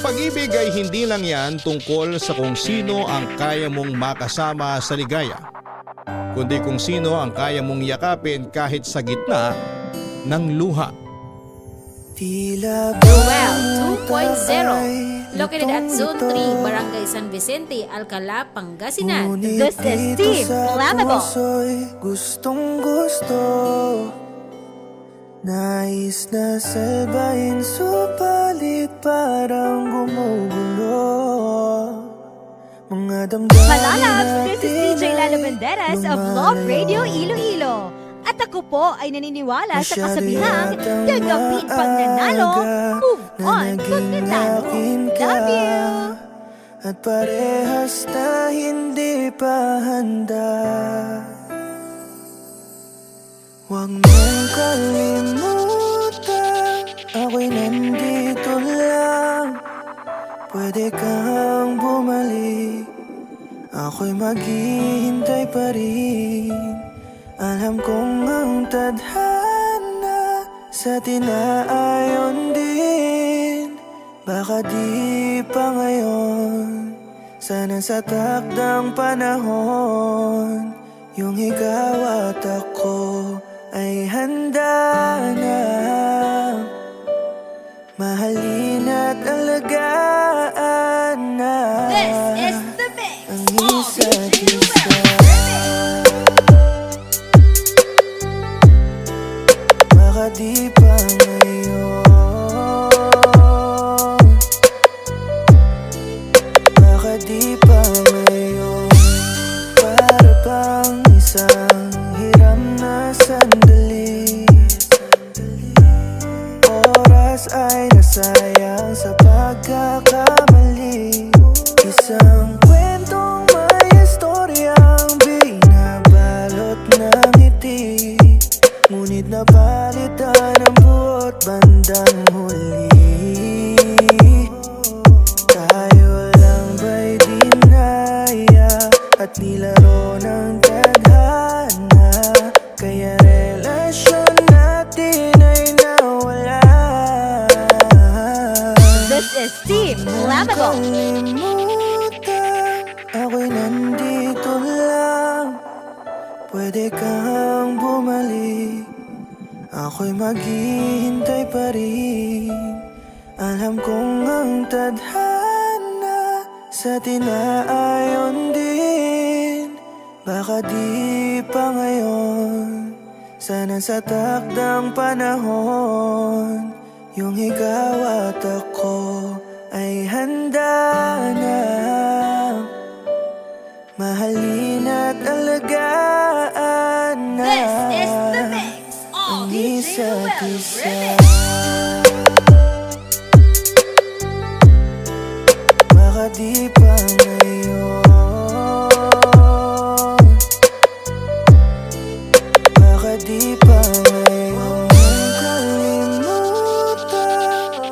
pag-ibig ay hindi lang yan tungkol sa kung sino ang kaya mong makasama sa ligaya, kundi kung sino ang kaya mong yakapin kahit sa gitna ng luha. Ruel 2.0, located at Zone 3, Barangay San Vicente, Alcala, Pangasinan. This is Team Flammable. Gustong gusto, nais na salbahin, subalit parang gumugulo. Mga damdamin Malalabs, this is natin DJ Lalo ay Banderas of Love Radio Iloilo. At ako po ay naniniwala sa kasabihang gagawin pag nanalo, move on pag nanalo. Love you! At parehas na hindi pa handa. Huwag mong kalimutan, ako'y nandito lang. Pwede kang bumalik, ako'y maghihintay pa rin. Alam kong ang tadhana sa tinaayon din. Baka di pa ngayon, sana sa takdang panahon, yung ikaw at ako ay handa na. Mahalin at alagaan na This is the mix. ang isa't isa. Baka di pa ngayon, baka di pa ngayon. Para bang isang hiram na sandali, oras ay nasayang sa pagkakamali. Isang kwentong may istoryang binabalot ng ngiti, ngunit napalitan ang buot bandang huli. Tayo lang ba'y dinaya at nilaro ng tadhana, kaya relasyon natin ay nawala. This is Team Flammable. Kalimutan, ako'y nandito lang. Pwede kang bumalik, ako'y maghihintay pa rin. Alam kong ang tadhana sa tinaayon din. Baka di pa ngayon, sana sa takdang panahon, yung ikaw at ako ay handa na. Mahalin at alagaan na This is the mix. All ang DJ isa't Ruel isa. remix. Baka di pa ngayon, baka di pa ngayon. Kalimutan,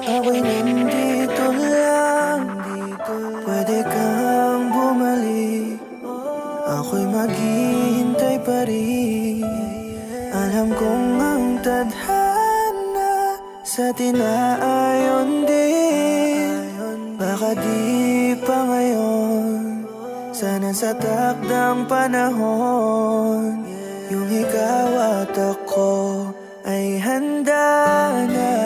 ako'y nandito lang. Pwede kang bumalik, ako'y maghihintay pa rin. Alam kong ang tadhana sa tinaayon din. Baka di pa ngayon, sana sa takdang panahon, yung ikaw at ako ay handa na.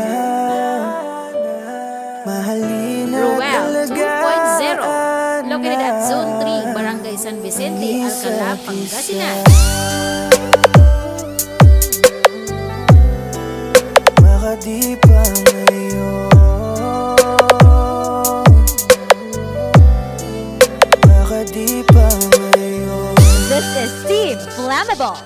Mahalin at Ruel 2.0, alagaan located at na Zone 3, Barangay San Vicente, Alcala, Pangasinan. Baka di pa ngayon, baka di pa ngayon. This is Team Flammable.